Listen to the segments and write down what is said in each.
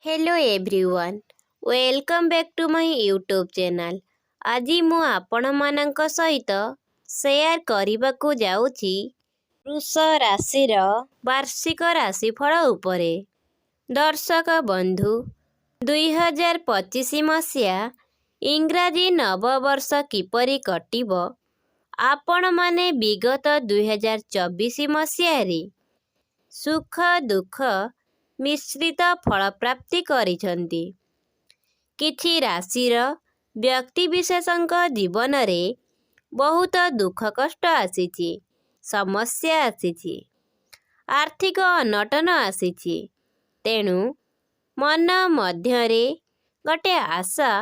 Hello everyone, welcome back to my YouTube channel. आज मु आपण मानक सहित शेयर करने जाऊँगी वृष राशि वार्षिक राशिफल उपरे। दर्शक बंधु, 2025 मसीहा इंग्राजी नववर्ष किपरि कटिब आपण माने विगत 2024 मसीह सुख दुख मिश्रित फल प्राप्ति करिछन्ति। किछि राशिर व्यक्तिविशेषଙ୍କ जीवन रे बहुत दुख कष्ट आसीछि, समस्या आसीछि, आर्थिक अनटन आसीछि। तेणु मन मध्यरे गोटे आशा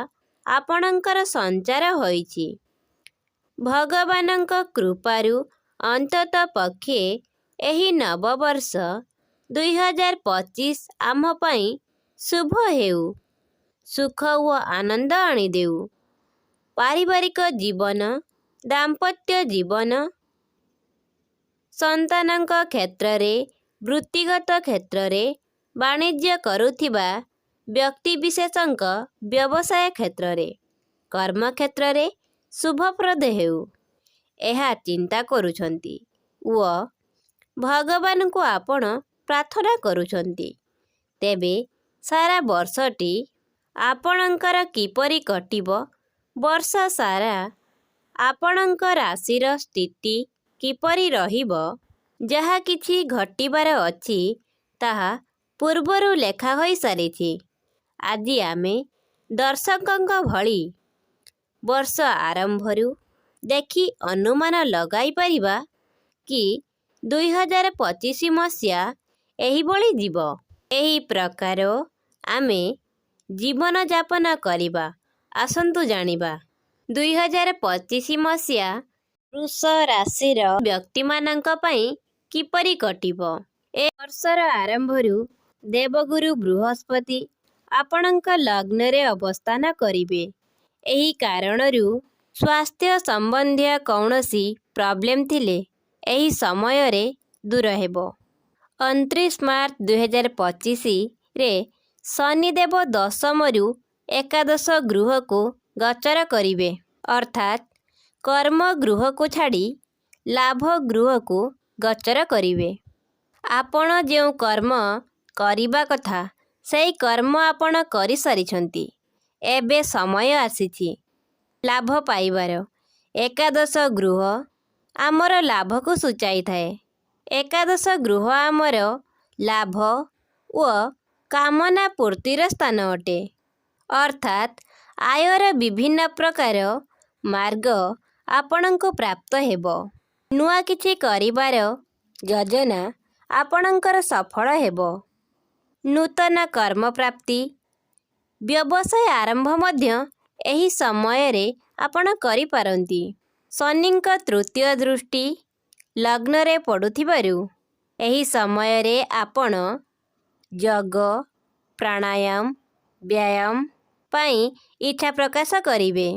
आपणकर संचार होइछि। भगवानଙ୍କ कृपारु अंतत पक्षे एही नववर्ष 2025 आम पाई शुभ हेउ, सुख व आनंद आनी देउ। पारिवारिक जीवन, दाम्पत्य जीवन, संतानक क्षेत्र रे, वृत्तिगत क्षेत्र रे, वाणिज्य करुथिबा व्यक्ति विशेषଙ୍କ व्यवसाय क्षेत्र रे, कर्म क्षेत्र रे शुभप्रद हेउ एहा चिंता करुछंती व भगवान को आपण प्रार्थना करुछंती। तेबे सारा वर्षटी आपणकर किपरि कटिब, वर्ष सारा आपणकर राशिर स्थिति किपरि रहिब, जहा किछि घटिबार अछि ताहा पूर्वरु लेखा होई सारिछि। आज आमे दर्शकଙ୍କ भଳି वर्ष आरंभरु देखि अनुमान लगाई परिबा कि 2025 मसीहा एही भଳି जीव। एही प्रकार आमे जीवन यापन करिबा। आसंतु जानिबा 2025 मसीहा वृष राशिर व्यक्ति मानक पई किपरि कटिब। ए वर्षर आरंभरु देवगुरु बृहस्पति आपणଙ୍କ लग्न रे अवस्थान करिवे। एही कारणरु स्वास्थ्य संबंधी कौनसी प्रॉब्लम थिले एही समय रे दूर हेबो। 29 मार्च 2025 रे शनिदेव दशमरु एकादश गृह को गोचर करिवे, अर्थात कर्म गृह को छाड़ी लाभ गृह को गोचर करिवे। आपण जेउ कर्म करिबा कथा सेई कर्म आपण करि सारिछंती। एबे समय आसीछि लाभ पाइबार। एकादश गृह आमर लाभ को सूचाई थाए। एकादश गृह आमर लाभ व कामना पूर्तिर स्थान अटे, अर्थात आयर विभिन्न प्रकार मार्ग आपणको प्राप्त हेबो। नुआ किछि करिबार योजना आपणकर सफल हेबो। नूतन कर्म प्राप्ति, व्यवसाय आरंभ मध्य एही समय रे आपण करि पारंती। शनिଙ୍କ तृतीय दृष्टि लग्न रे पडुथिबारु एही समय रे आपण योग, प्राणायाम, व्यायाम पाई इच्छा प्रकाश करिवे।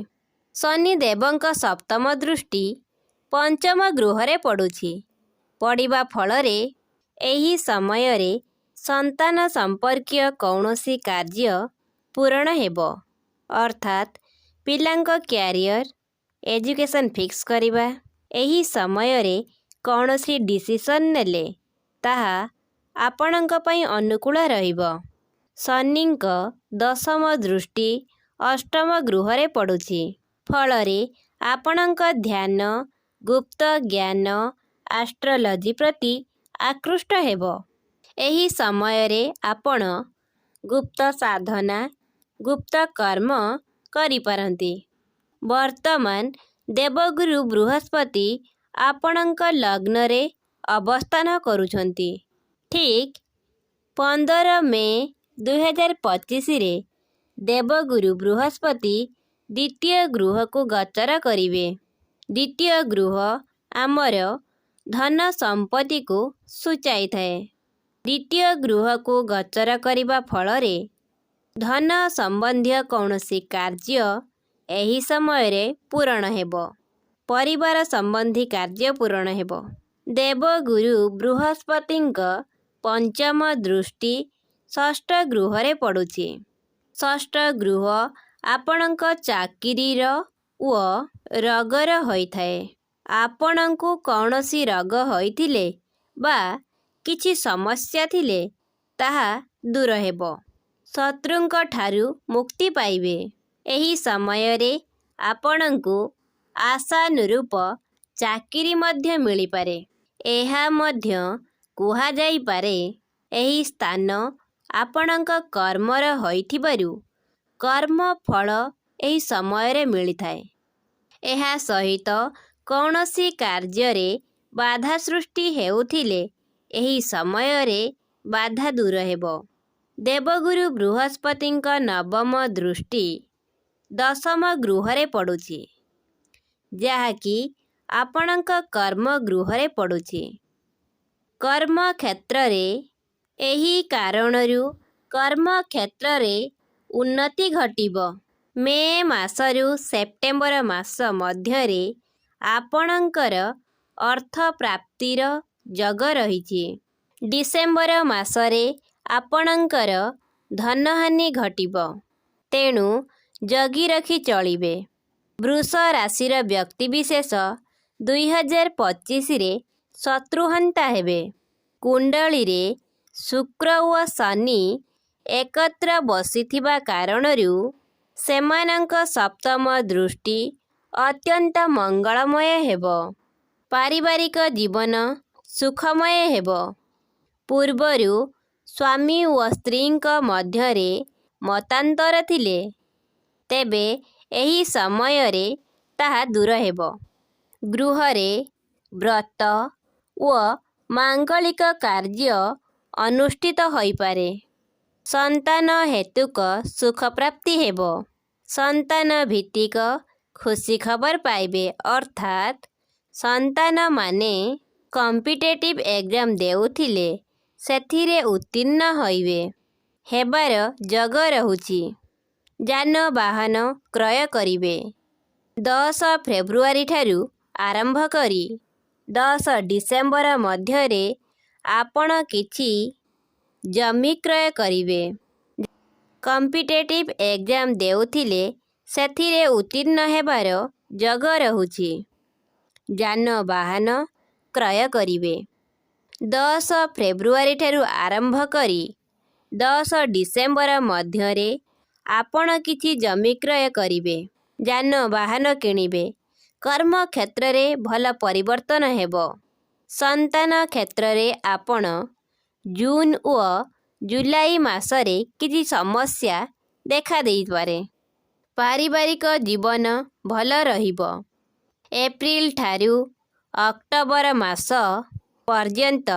शनि देवଙ୍କ सप्तम दृष्टि पंचम गृह रे पडुछि। पडिबा फल रे एही समय रे संतान संपर्कीय कौनसी कार्य पूर्ण हेबो, अर्थात पिलांक क्यारियर एजुकेशन फिक्स करिबा। एही समय रे कौनसी डिसीजन नेले ताहा आपणଙ୍କ ପାଇଁ अनुकूल रहिबो। शनिଙ୍କ दशम दृष्टि अष्टम गृह रे पडुछि। फल रे आपणଙ୍କ ध्यान गुप्त ज्ञान एस्ट्रोलॉजी प्रति आकृष्ट हेबो। एही समय रे आपण गुप्त साधना, गुप्त कर्म करि पारंती। वर्तमान देवगुरु बृहस्पति आपणଙ୍କ लग्न रे अवस्थान करुछंती। ठीक 15 मे 2025 रे देवगुरु बृहस्पति द्वितीय गृह को गोचर करिवे। द्वितीय गृह आमर धन संपत्ति को सूचाई थाए। द्वितीय गृह को गोचर करिबा फल रे धन संबंधी कौनसी कार्य एही समय रे पूर्ण हेबो। परिवार संबंधी कार्य पूर्ण हेबो। देवगुरु बृहस्पतिଙ୍କ पंचम दृष्टि ଷଷ୍ଠ ଗୃହରେ ପଡ଼ୁଛି। ଷଷ୍ଠ ଗୃହ ଆପଣଙ୍କ ଚାକିରିର ଓ ରୋଗର ହୋଇଥାଏ। ଆପଣଙ୍କୁ କୌଣସି ରୋଗ ହୋଇଥିଲେ ବା କିଛି ସମସ୍ୟା ଥିଲେ ତାହା ଦୂର ହେବ। ଶତ୍ରୁଙ୍କ ଠାରୁ ମୁକ୍ତି ପାଇବେ। ଏହି ସମୟରେ ଆପଣଙ୍କୁ ଆଶାନୁରୂପ ଚାକିରି ମଧ୍ୟ ମିଳିପାରେ। ଏହା ମଧ୍ୟ କୁହାଯାଇପାରେ ଏହି ସ୍ଥାନ ଆପଣଙ୍କ କର୍ମର ହୋଇଥିବାରୁ କର୍ମଫଳ ଏହି ସମୟରେ ମିଳିଥାଏ। ଏହା ସହିତ କୌଣସି କାର୍ଯ୍ୟରେ ବାଧା ସୃଷ୍ଟି ହେଉଥିଲେ ଏହି ସମୟରେ ବାଧା ଦୂର ହେବ। ଦେବଗୁରୁ ବୃହସ୍ପତିଙ୍କ ନବମ ଦୃଷ୍ଟି ଦଶମ ଗୃହରେ ପଡ଼ୁଛି, ଯାହାକି ଆପଣଙ୍କ କର୍ମ ଗୃହରେ ପଡ଼ୁଛି। କର୍ମକ୍ଷେତ୍ରରେ ଏହି କାରଣରୁ କର୍ମକ୍ଷେତ୍ରରେ ଉନ୍ନତି ଘଟିବ। ମେ ମାସରୁ ସେପ୍ଟେମ୍ବର ମାସ ମଧ୍ୟରେ ଆପଣଙ୍କର ଅର୍ଥ ପ୍ରାପ୍ତିର ଯୋଗ ରହିଛି। ଡିସେମ୍ବର ମାସରେ ଆପଣଙ୍କର ଧନହାନି ଘଟିବ, ତେଣୁ ଜଗି ରଖି ଚଳିବେ। ବୃଷ ରାଶିର ବ୍ୟକ୍ତିବିଶେଷ 2025ରେ ଶତ୍ରୁହନ୍ତା ହେବେ। କୁଣ୍ଡଳୀରେ ଶୁକ୍ର ଓ ଶନି ଏକତ୍ର ବସିଥିବା କାରଣରୁ ସେମାନଙ୍କ ସପ୍ତମ ଦୃଷ୍ଟି ଅତ୍ୟନ୍ତ ମଙ୍ଗଳମୟ ହେବ। ପାରିବାରିକ ଜୀବନ ସୁଖମୟ ହେବ। ପୂର୍ବରୁ ସ୍ୱାମୀ ଓ ସ୍ତ୍ରୀଙ୍କ ମଧ୍ୟରେ ମତାନ୍ତର ଥିଲେ, ତେବେ ଏହି ସମୟରେ ତାହା ଦୂର ହେବ। ଗୃହରେ ବ୍ରତ ଓ ମାଙ୍ଗଳିକ କାର୍ଯ୍ୟ ଅନୁଷ୍ଠିତ ହୋଇପାରେ। ସନ୍ତାନ ହେତୁକ ସୁଖପ୍ରାପ୍ତି ହେବ। ସନ୍ତାନ ଭିତ୍ତିକ ଖୁସି ଖବର ପାଇବେ, ଅର୍ଥାତ୍ ସନ୍ତାନମାନେ କମ୍ପିଟେଟିଭ୍ ଏକ୍ଜାମ୍ ଦେଉଥିଲେ ସେଥିରେ ଉତ୍ତୀର୍ଣ୍ଣ ହେବାର ଯୋଗ ରହୁଛି। ଯାନବାହନ କ୍ରୟ କରିବେ। 10 ଫେବୃଆରୀ ଠାରୁ ଆରମ୍ଭ କରି 10 ଡିସେମ୍ବର ମଧ୍ୟରେ ଆପଣ କିଛି ଜମି କ୍ରୟ କରିବେ। କମ୍ପିଟେଟିଭ୍ ଏକ୍ଜାମ୍ ଦେଉଥିଲେ ସେଥିରେ ଉତ୍ତୀର୍ଣ୍ଣ ହେବାର ଯୋଗ ରହୁଛି। ଯାନବାହନ କ୍ରୟ କରିବେ। 10 ଫେବୃଆରୀ ଠାରୁ ଆରମ୍ଭ କରି 10 ଡିସେମ୍ବର ମଧ୍ୟରେ ଆପଣ କିଛି ଜମି କ୍ରୟ କରିବେ। ଯାନବାହନ କିଣିବେ। କର୍ମକ୍ଷେତ୍ରରେ ଭଲ ପରିବର୍ତ୍ତନ ହେବ। ସନ୍ତାନ କ୍ଷେତ୍ରରେ ଆପଣ ଜୁନ୍ ଓ ଜୁଲାଇ ମାସରେ କିଛି ସମସ୍ୟା ଦେଖାଦେଇପାରେ। ପାରିବାରିକ ଜୀବନ ଭଲ ରହିବ। ଏପ୍ରିଲ ଠାରୁ ଅକ୍ଟୋବର ମାସ ପର୍ଯ୍ୟନ୍ତ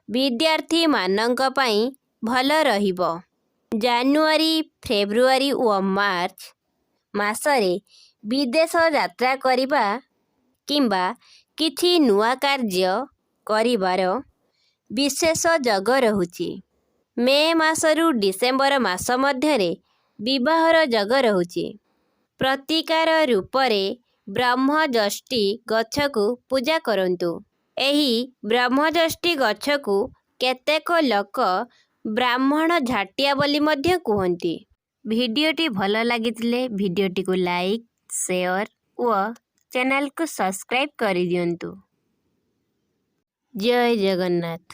ବିଦ୍ୟାର୍ଥୀମାନଙ୍କ ପାଇଁ ଭଲ ରହିବ। ଜାନୁଆରୀ, ଫେବୃଆରୀ ଓ ମାର୍ଚ୍ଚ ମାସରେ ବିଦେଶ ଯାତ୍ରା କରିବା କିମ୍ବା କିଛି ନୂଆ କାର୍ଯ୍ୟ କରିବାର ବିଶେଷ ଯୋଗ ରହୁଛି। ମେ ମାସରୁ ଡିସେମ୍ବର ମାସ ମଧ୍ୟରେ ବିବାହର ଯୋଗ ରହୁଛି। ପ୍ରତିକାର ରୂପରେ ବ୍ରହ୍ମଯଷ୍ଟି ଗଛକୁ ପୂଜା କରନ୍ତୁ। ଏହି ବ୍ରହ୍ମଯଷ୍ଟି ଗଛକୁ କେତେକ ଲୋକ ବ୍ରାହ୍ମଣ ଝାଟିଆ ବୋଲି ମଧ୍ୟ କୁହନ୍ତି। ଭିଡ଼ିଓଟି ଭଲ ଲାଗିଥିଲେ ଭିଡ଼ିଓଟିକୁ ଲାଇକ୍, ସେୟାର ଓ ଚ୍ୟାନେଲକୁ ସବସ୍କ୍ରାଇବ୍ କରିଦିଅନ୍ତୁ। ଜୟ ଜଗନ୍ନାଥ।